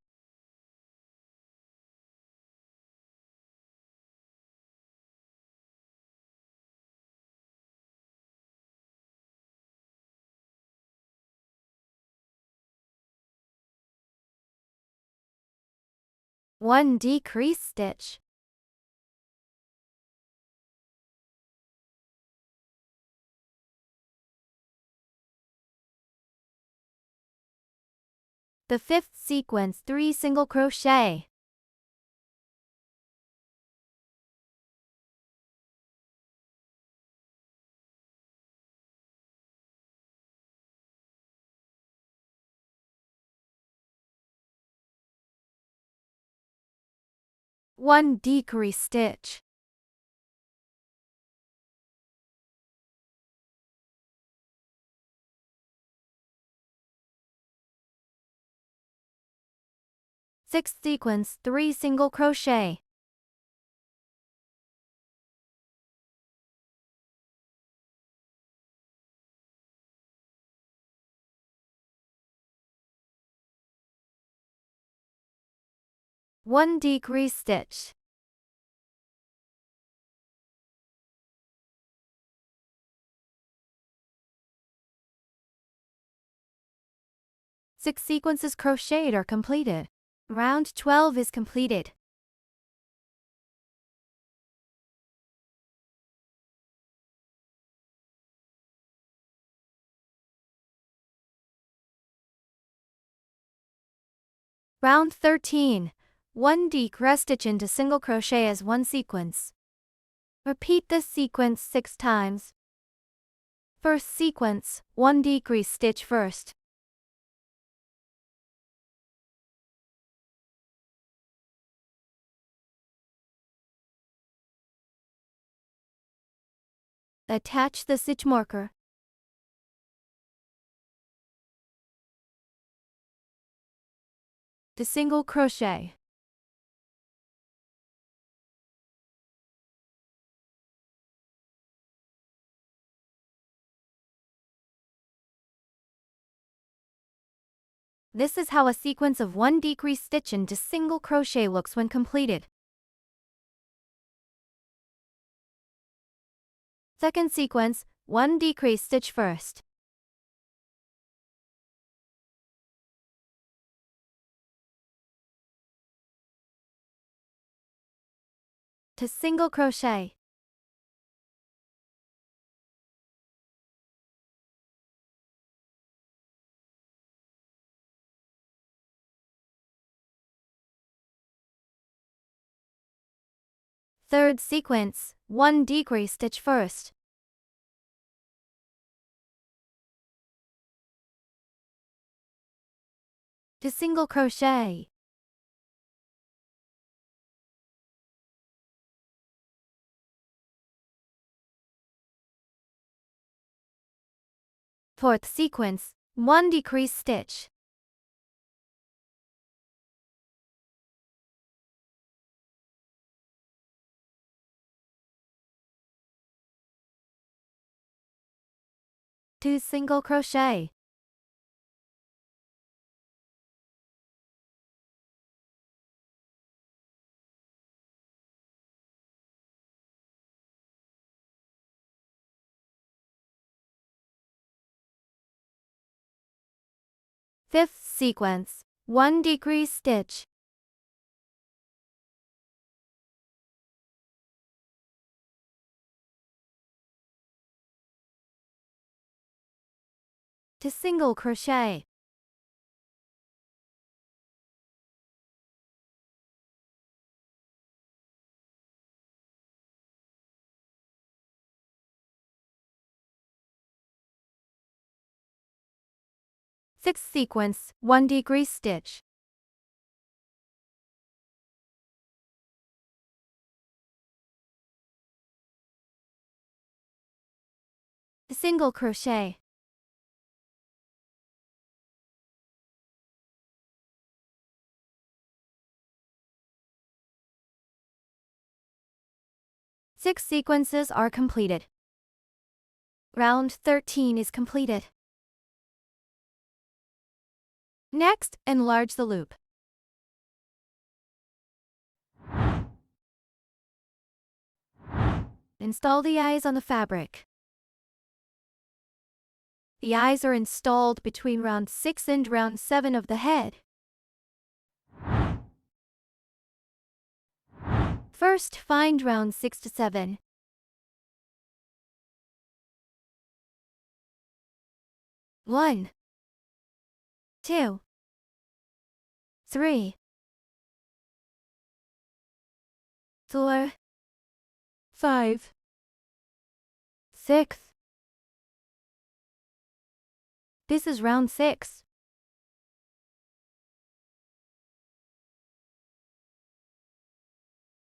One decrease stitch. The fifth sequence, 3 single crochet. One decrease stitch. Sixth sequence, 3 single crochet. One decrease stitch. Six sequences crocheted are completed. Round 12 is completed. Round 13. 1 decrease stitch into single crochet as 1 sequence. Repeat this sequence 6 times. First sequence, 1 decrease stitch first. Attach the stitch marker. To single crochet. This is how a sequence of 1 decrease stitch into single crochet looks when completed. Second sequence, 1 decrease stitch first. To single crochet. Third sequence, 1 decrease stitch first. To single crochet. Fourth sequence, 1 decrease stitch. To single crochet. Fifth sequence, 1 decrease stitch. To single crochet. Sixth sequence, 1 decrease stitch. To single crochet. Six sequences are completed. Round 13 is completed. Next, enlarge the loop. Install the eyes on the fabric. The eyes are installed between round 6 and round 7 of the head. First, find round 6 to 7. One, 2, 3, 4, 5, 6. This is round 6.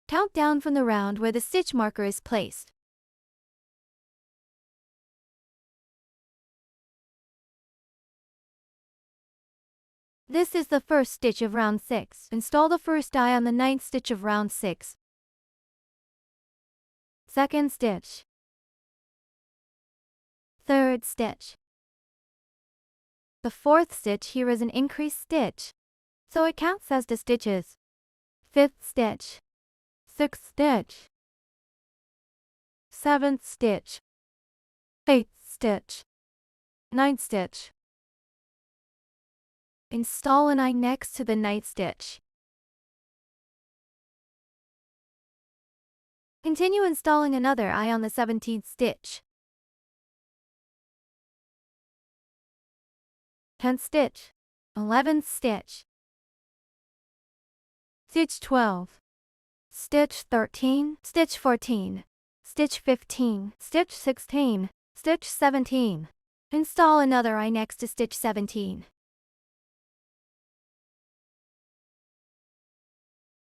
Count down from the round where the stitch marker is placed. This is the first stitch of round 6. Install the first eye on the 9th stitch of round 6. Second stitch. Third stitch. The fourth stitch here is an increased stitch, so it counts as 2 stitches. Fifth stitch. Sixth stitch. Seventh stitch. Eighth stitch. Ninth stitch. Install an eye next to the 9th stitch. Continue installing another eye on the 17th stitch. 10th stitch. 11th stitch. Stitch 12. Stitch 13. Stitch 14. Stitch 15. Stitch 16. Stitch 17. Install another eye next to stitch 17.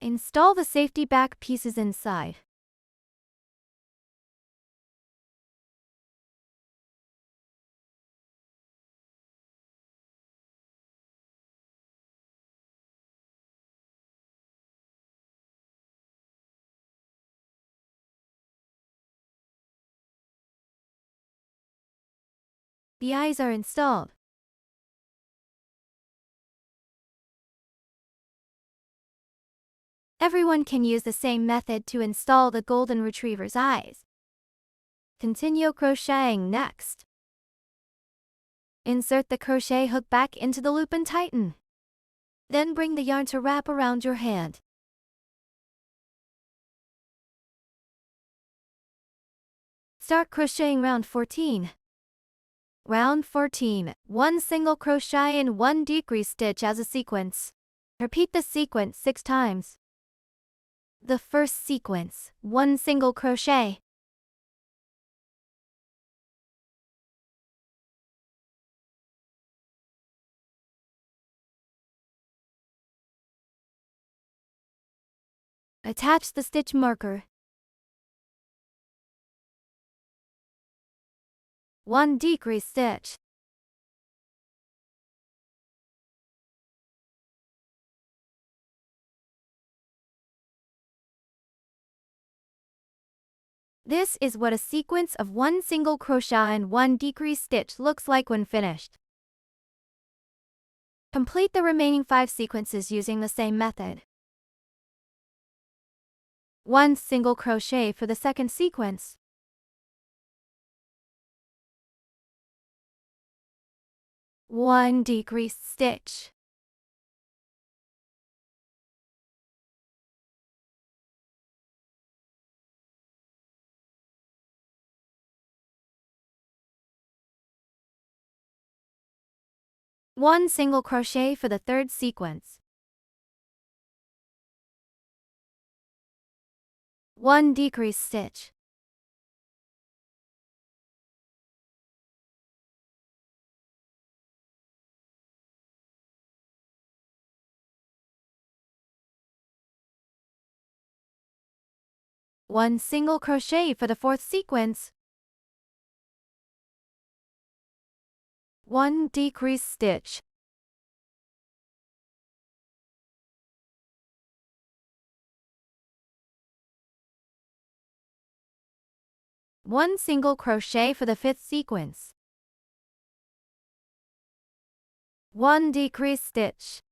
Install the safety back pieces inside. The eyes are installed. Everyone can use the same method to install the Golden Retriever's eyes. Continue crocheting next. Insert the crochet hook back into the loop and tighten. Then bring the yarn to wrap around your hand. Start crocheting round 14. Round 14, 1 single crochet and 1 decrease stitch as a sequence. Repeat the sequence 6 times. The first sequence, 1 single crochet. Attach the stitch marker. 1 decrease stitch. This is what a sequence of 1 single crochet and 1 decrease stitch looks like when finished. Complete the remaining 5 sequences using the same method. 1 single crochet for the second sequence. 1 decrease stitch. 1 single crochet for the third sequence. 1 decrease stitch. 1 single crochet for the fourth sequence. 1 decrease stitch. 1 single crochet for the fifth sequence. 1 decrease stitch.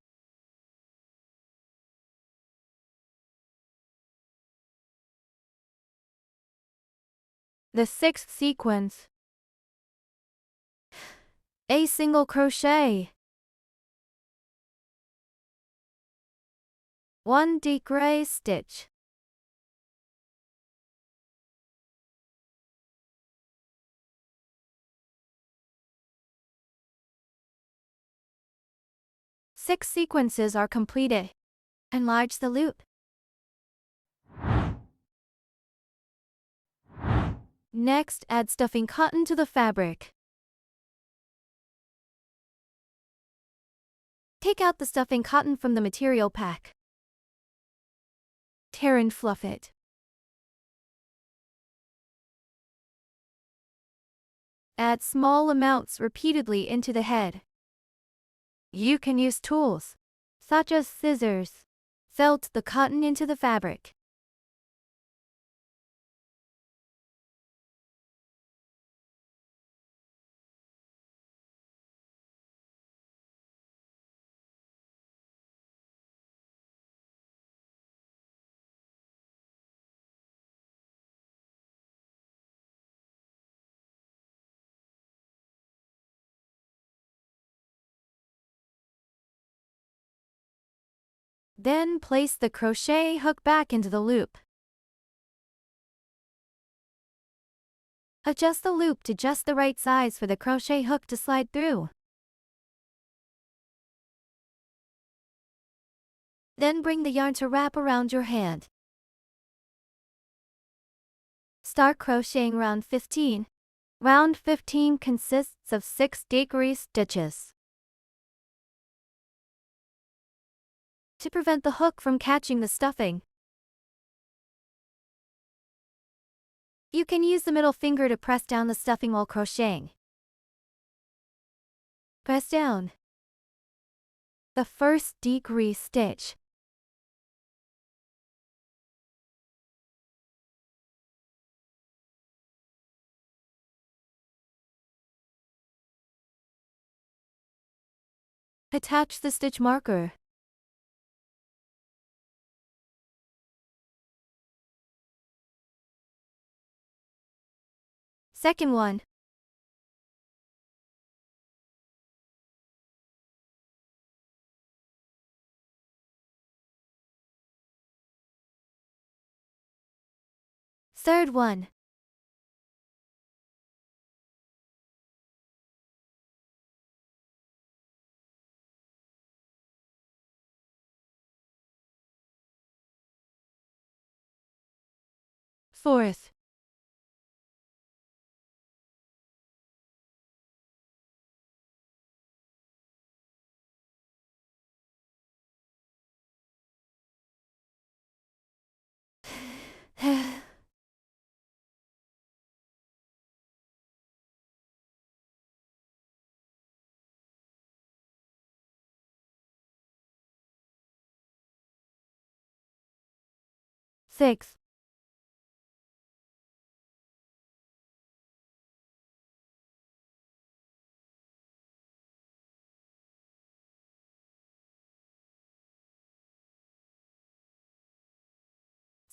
'The sixth sequence. A single crochet. 1 decrease stitch. 6 sequences are completed. Enlarge the loop. Next, add stuffing cotton to the fabric. Take out the stuffing cotton from the material pack. Tear and fluff it. Add small amounts repeatedly into the head. You can use tools, such as scissors, felt the cotton into the fabric. Then place the crochet hook back into the loop. Adjust the loop to just the right size for the crochet hook to slide through. Then bring the yarn to wrap around your hand. Start crocheting round 15. Round 15 consists of 6 decrease stitches. To prevent the hook from catching the stuffing, you can use the middle finger to press down the stuffing while crocheting. Press down the first decrease stitch. Attach the stitch marker. Second one. Third one. Fourth. Sixth.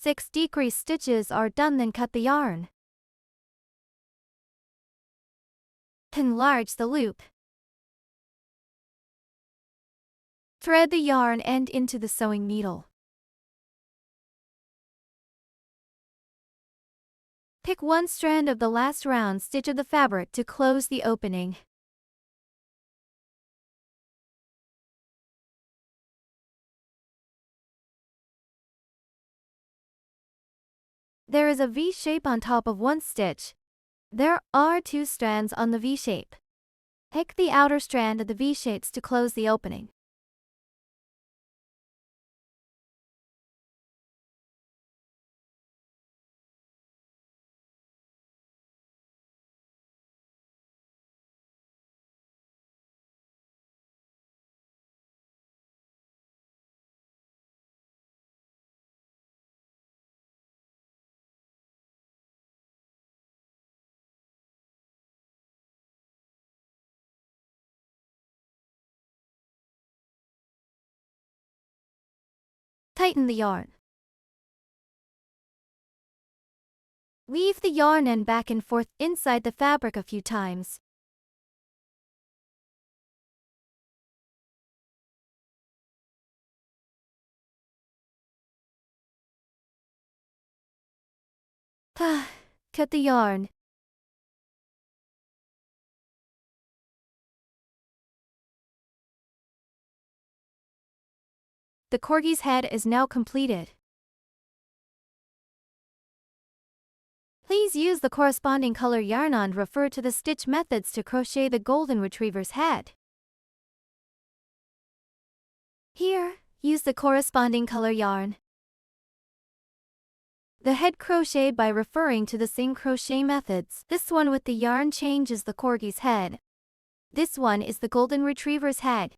Six decrease stitches are done, then cut the yarn. Enlarge the loop. Thread the yarn end into the sewing needle. Pick one strand of the last round stitch of the fabric to close the opening. There is a V shape on top of one stitch. There are 2 strands on the V shape. Pick the outer strand of the V shapes to close the opening. Tighten the yarn. Weave the yarn end back and forth inside the fabric a few times. Cut the yarn. The corgi's head is now completed. Please use the corresponding color yarn and refer to the stitch methods to crochet the Golden Retriever's head. Here, use the corresponding color yarn. The head crochet by referring to the same crochet methods. This one with the yarn change is the corgi's head. This one is the Golden Retriever's head.